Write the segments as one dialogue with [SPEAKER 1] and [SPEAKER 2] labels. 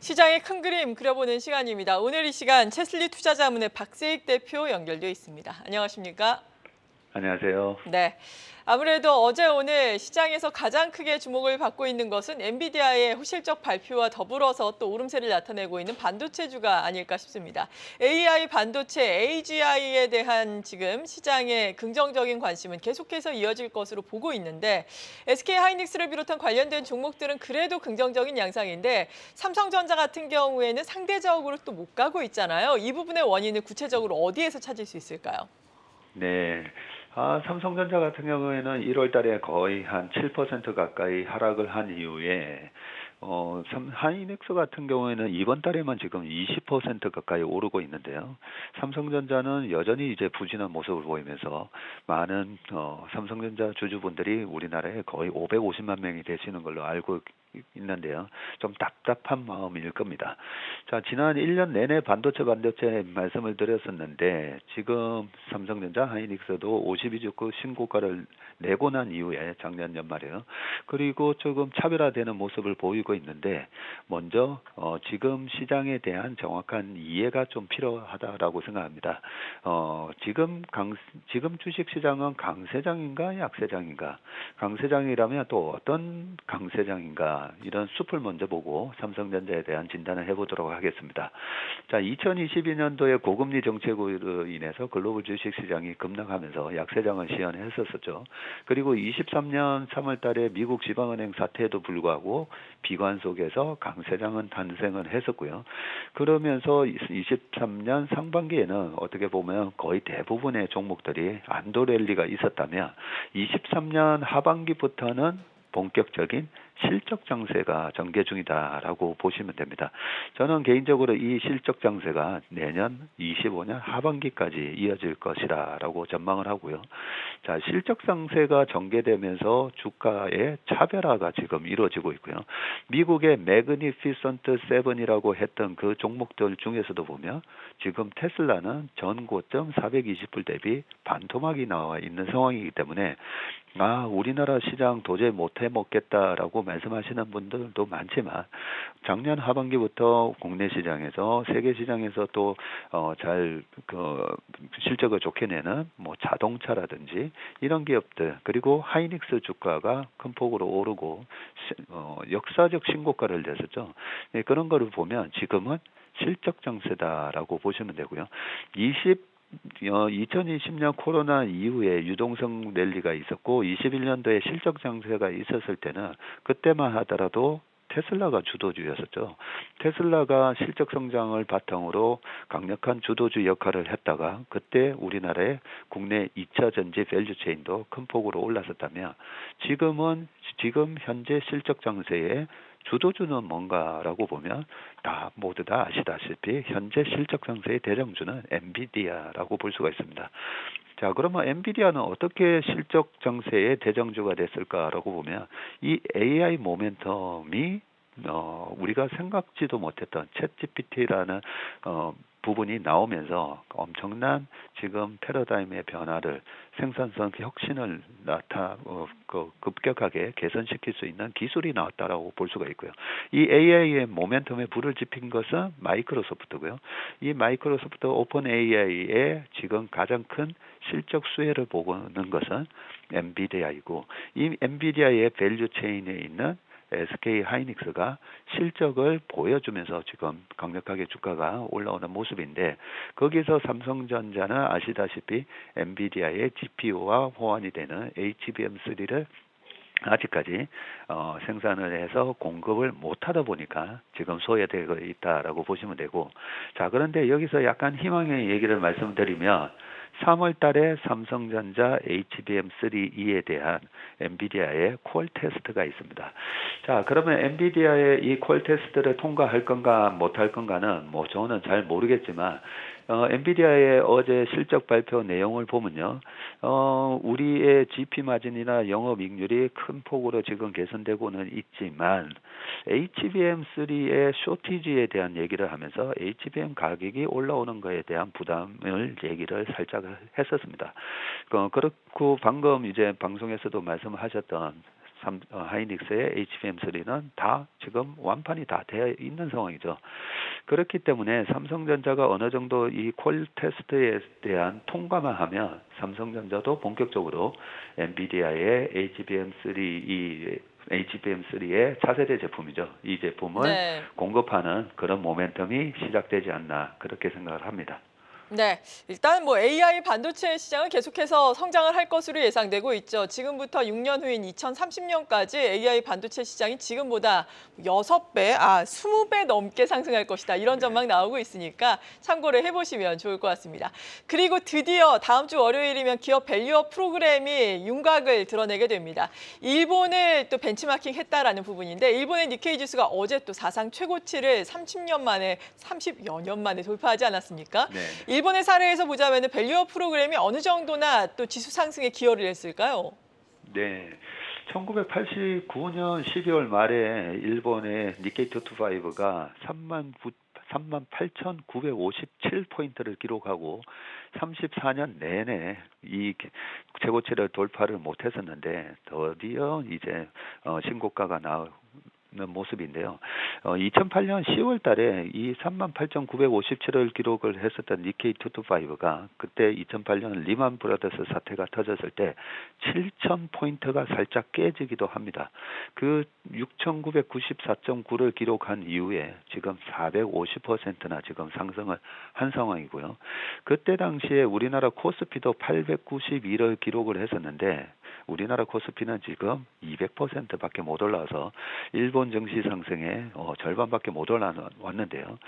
[SPEAKER 1] 시장의 큰 그림 그려보는 시간입니다. 오늘 이 시간 채슬리 투자자문의 박세익 대표 연결돼 있습니다. 안녕하십니까?
[SPEAKER 2] 안녕하세요.
[SPEAKER 1] 네. 아무래도 어제 오늘 시장에서 가장 크게 주목을 받고 있는 것은 엔비디아의 실적 발표와 더불어서 또 오름세를 나타내고 있는 반도체주가 아닐까 싶습니다. AI 반도체 AGI에 대한 지금 시장의 긍정적인 관심은 계속해서 이어질 것으로 보고 있는데 SK하이닉스를 비롯한 관련된 종목들은 그래도 긍정적인 양상인데 삼성전자 같은 경우에는 상대적으로 또 못 가고 있잖아요. 이 부분의 원인을 구체적으로 어디에서 찾을 수 있을까요?
[SPEAKER 2] 네. 삼성전자 같은 경우에는 1월 달에 거의 한 7% 가까이 하락을 한 이후에 하이닉스 같은 경우에는 이번 달에만 지금 20% 가까이 오르고 있는데요. 삼성전자는 여전히 이제 부진한 모습을 보이면서 많은 삼성전자 주주분들이 우리나라에 거의 550만 명이 되시는 걸로 알고 있는데요. 좀 답답한 마음일 겁니다. 자, 지난 1년 내내 반도체 말씀을 드렸었는데 지금 삼성전자 하이닉스도 52주고 신고가를 내고 난 이후에 작년 연말에요. 그리고 조금 차별화되는 모습을 보이고 있는데 먼저 지금 시장에 대한 정확한 이해가 좀 필요하다라고 생각합니다. 지금 주식 시장은 강세장인가 약세장인가? 강세장이라면 또 어떤 강세장인가? 이런 숲을 먼저 보고 삼성전자에 대한 진단을 해보도록 하겠습니다. 자, 2022년도에 고금리 정책으로 인해서 글로벌 주식 시장이 급락하면서 약세장을 시현했었죠. 그리고 23년 3월 달에 미국 지방은행 사태에도 불구하고 비관 속에서 강세장은 탄생을 했었고요. 그러면서 23년 상반기에는 어떻게 보면 거의 대부분의 종목들이 안도 랠리가 있었다면 23년 하반기부터는 본격적인 실적 장세가 전개 중이다라고 보시면 됩니다. 저는 개인적으로 이 실적 장세가 내년 25년 하반기까지 이어질 것이라고 전망을 하고요. 자, 실적 장세가 전개되면서 주가의 차별화가 지금 이루어지고 있고요. 미국의 매그니피선트 세븐이라고 했던 그 종목들 중에서도 보면 지금 테슬라는 전 고점 420불 대비 반토막이 나와 있는 상황이기 때문에 우리나라 시장 도저히 못해 먹겠다라고 말씀하시는 분들도 많지만 작년 하반기부터 국내 시장에서 세계 시장에서 또 잘 실적을 좋게 내는 뭐 자동차라든지 이런 기업들 그리고 하이닉스 주가가 큰 폭으로 오르고 역사적 신고가를 냈었죠. 네, 그런 거를 보면 지금은 실적 장세다라고 보시면 되고요. 2020년 코로나 이후에 유동성 랠리가 있었고 21년도에 실적 장세가 있었을 때는 그때만 하더라도 테슬라가 주도주였었죠. 테슬라가 실적 성장을 바탕으로 강력한 주도주 역할을 했다가 그때 우리나라의 국내 2차 전지 밸류 체인도 큰 폭으로 올랐었다면 지금 현재 실적 장세에 주도주는 뭔가라고 보면 모두 다 아시다시피 현재 실적 장세의 대장주는 엔비디아라고 볼 수가 있습니다. 자, 그러면 엔비디아는 어떻게 실적 장세의 대장주가 됐을까라고 보면 이 AI 모멘텀이 우리가 생각지도 못했던 챗GPT라는 부분이 나오면서 엄청난 지금 패러다임의 변화를 생산성 혁신을 급격하게 개선시킬 수 있는 기술이 나왔다라고 볼 수가 있고요. 이 AI의 모멘텀에 불을 지핀 것은 마이크로소프트고요. 이 마이크로소프트 오픈 AI의 지금 가장 큰 실적 수혜를 보는 것은 엔비디아이고 이 엔비디아의 밸류 체인에 있는 SK 하이닉스가 실적을 보여주면서 지금 강력하게 주가가 올라오는 모습인데 거기서 삼성전자는 아시다시피 엔비디아의 GPU와 호환이 되는 HBM3를 아직까지 생산을 해서 공급을 못하다 보니까 지금 소외되고 있다라고 보시면 되고 자 그런데 여기서 약간 희망의 얘기를 말씀드리면 3월 달에 삼성전자 HBM3E에 대한 엔비디아의 콜 테스트가 있습니다. 자, 그러면 엔비디아의 이 콜 테스트를 통과할 건가 못할 건가는 저는 잘 모르겠지만 엔비디아의 어제 실적 발표 내용을 보면요. 우리의 GP 마진이나 영업이익률이 큰 폭으로 지금 개선되고는 있지만 HBM3의 쇼티지에 대한 얘기를 하면서 HBM 가격이 올라오는 것에 대한 부담을 얘기를 살짝 했었습니다. 그렇고 방금 이제 방송에서도 말씀하셨던 하이닉스의 HBM3는 다 지금 완판이 다 되어 있는 상황이죠. 그렇기 때문에 삼성전자가 어느 정도 이 콜 테스트에 대한 통과만 하면 삼성전자도 본격적으로 엔비디아의 HBM3의 차세대 제품이죠. 이 제품을
[SPEAKER 1] 네.
[SPEAKER 2] 공급하는 그런 모멘텀이 시작되지 않나 그렇게 생각을 합니다.
[SPEAKER 1] 네, 일단 뭐 AI 반도체 시장은 계속해서 성장을 할 것으로 예상되고 있죠. 지금부터 6년 후인 2030년까지 AI 반도체 시장이 지금보다 6배, 20배 넘게 상승할 것이다. 이런
[SPEAKER 2] 네.
[SPEAKER 1] 전망 나오고 있으니까 참고를 해보시면 좋을 것 같습니다. 그리고 드디어 다음 주 월요일이면 기업 밸류업 프로그램이 윤곽을 드러내게 됩니다. 일본을 또 벤치마킹 했다라는 부분인데 일본의 니케이 지수가 어제 또 사상 최고치를 30여 년 만에 돌파하지 않았습니까?
[SPEAKER 2] 네.
[SPEAKER 1] 일본의 사례에서 보자면 밸류업 프로그램이 어느 정도나 또 지수 상승에 기여를 했을까요?
[SPEAKER 2] 네. 1989년 12월 말에 일본의 니케이 225가 38,957포인트를 기록하고 34년 내내 이 최고치를 돌파를 못했었는데 드디어 이제 신고가가 나오는 모습인데요. 2008년 10월 달에 이 38,957을 기록을 했었던 니케이 225가 그때 2008년 리만 브라더스 사태가 터졌을 때 7,000포인트가 살짝 깨지기도 합니다. 그 6,994.9를 기록한 이후에 지금 450%나 지금 상승을 한 상황이고요. 그때 당시에 우리나라 코스피도 892를 기록을 했었는데 우리나라 코스피는 지금 200%밖에 못 올라서 일본 증시 상승의 절반밖에 못 올라왔는데요.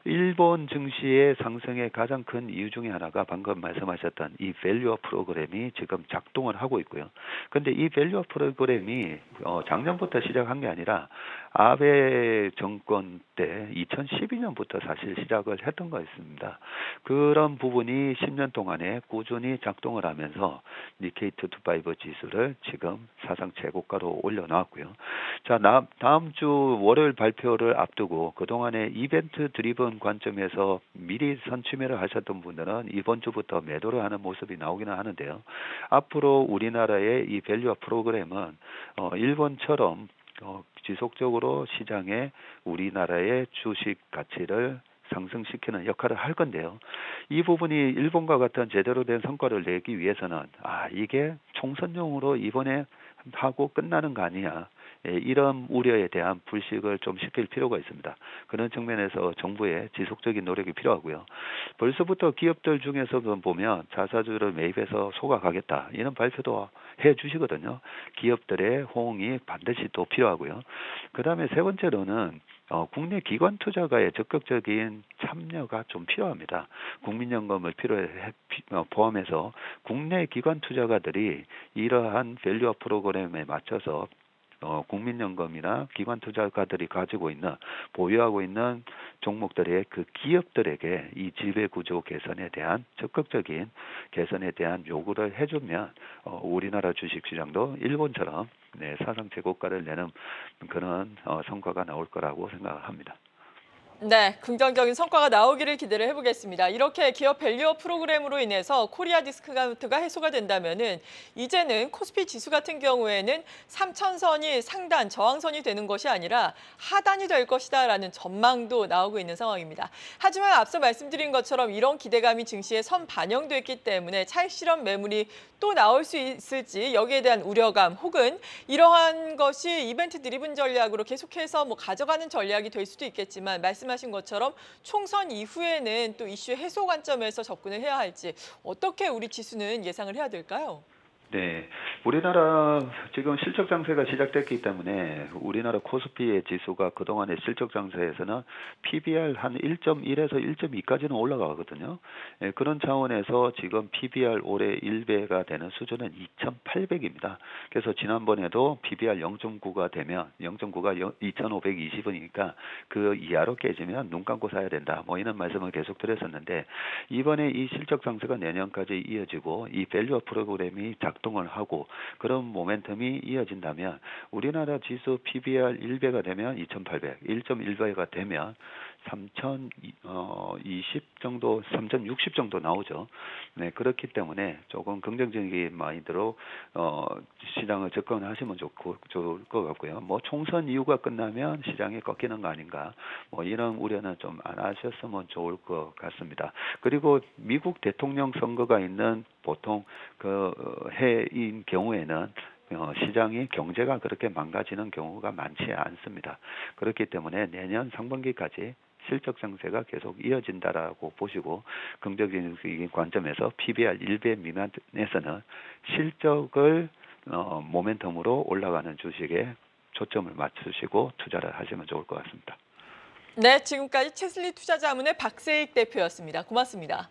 [SPEAKER 2] 일본 증시의 상승의 가장 큰 이유 중에 하나가 방금 말씀하셨던 이 밸류업 프로그램이 지금 작동을 하고 있고요. 그런데 이 밸류업 프로그램이 작년부터 시작한 게 아니라 아베 정권 때 2012년부터 사실 시작을 했던 거였습니다. 그런 부분이 10년 동안에 꾸준히 작동을 하면서 니케이 225 지수를 지금 사상 최고가로 올려놨고요. 자, 다음 주 월요일 발표를 앞두고 그동안에 이벤트 드리븐 관점에서 미리 선취매를 하셨던 분들은 이번 주부터 매도를 하는 모습이 나오기는 하는데요. 앞으로 우리나라의 이 밸류업 프로그램은 일본처럼 지속적으로 시장에 우리나라의 주식 가치를 상승시키는 역할을 할 건데요. 이 부분이 일본과 같은 제대로 된 성과를 내기 위해서는 이게 총선용으로 이번에 하고 끝나는 거 아니냐. 이런 우려에 대한 불식을 좀 시킬 필요가 있습니다. 그런 측면에서 정부의 지속적인 노력이 필요하고요. 벌써부터 기업들 중에서 보면 자사주를 매입해서 속아가겠다 이런 발표도 해 주시거든요. 기업들의 호응이 반드시 또 필요하고요. 그 다음에 세 번째로는 국내 기관 투자가의 적극적인 참여가 좀 필요합니다. 국민연금을 포함해서 국내 기관 투자가들이 이러한 밸류업 프로그램에 맞춰서 국민연금이나 기관 투자가들이 가지고 있는 보유하고 있는 종목들의 그 기업들에게 이 지배구조 개선에 대한 적극적인 개선에 대한 요구를 해주면 우리나라 주식시장도 일본처럼 사상 최고가를 내는 그런 성과가 나올 거라고 생각을 합니다.
[SPEAKER 1] 네, 긍정적인 성과가 나오기를 기대를 해보겠습니다. 이렇게 기업 밸류업 프로그램으로 인해서 코리아 디스카운트가 해소가 된다면은 이제는 코스피 지수 같은 경우에는 3천선이 상단, 저항선이 되는 것이 아니라 하단이 될 것이다라는 전망도 나오고 있는 상황입니다. 하지만 앞서 말씀드린 것처럼 이런 기대감이 증시에 선 반영됐기 때문에 차익 실현 매물이 또 나올 수 있을지 여기에 대한 우려감 혹은 이러한 것이 이벤트 드리븐 전략으로 계속해서 가져가는 전략이 될 수도 있겠지만 말씀하신 것처럼 총선 이후에는 또 이슈 해소 관점에서 접근을 해야 할지 어떻게 우리 지수는 예상을 해야 될까요?
[SPEAKER 2] 네, 우리나라 지금 실적 장세가 시작됐기 때문에 우리나라 코스피의 지수가 그동안의 실적 장세에서는 PBR 한 1.1에서 1.2까지는 올라가거든요. 그런 차원에서 지금 PBR 올해 1배가 되는 수준은 2,800입니다. 그래서 지난번에도 PBR 0.9가 되면 0.9가 2,520원이니까 그 이하로 깨지면 눈 감고 사야 된다. 이런 말씀을 계속 드렸었는데 이번에 이 실적 장세가 내년까지 이어지고 이 밸류업 프로그램이 작동을 하고 그런 모멘텀이 이어진다면 우리나라 지수 PBR 1배가 되면 2,800, 1.1배가 되면 3,020 정도, 3,060 정도 나오죠. 네, 그렇기 때문에 조금 긍정적인 마인드로 시장을 접근하시면 좋을 것 같고요. 뭐 총선 이후가 끝나면 시장이 꺾이는 거 아닌가, 뭐 이런 우려는 좀 안 하셨으면 좋을 것 같습니다. 그리고 미국 대통령 선거가 있는 보통 그 해인 경우에는 시장이 경제가 그렇게 망가지는 경우가 많지 않습니다. 그렇기 때문에 내년 상반기까지 실적 상세가 계속 이어진다라고 보시고 긍정적인 관점에서 PBR 1배 미만에서는 실적을 모멘텀으로 올라가는 주식에 초점을 맞추시고 투자를 하시면 좋을 것 같습니다.
[SPEAKER 1] 네, 지금까지 채슬리 투자자문의 박세익 대표였습니다. 고맙습니다.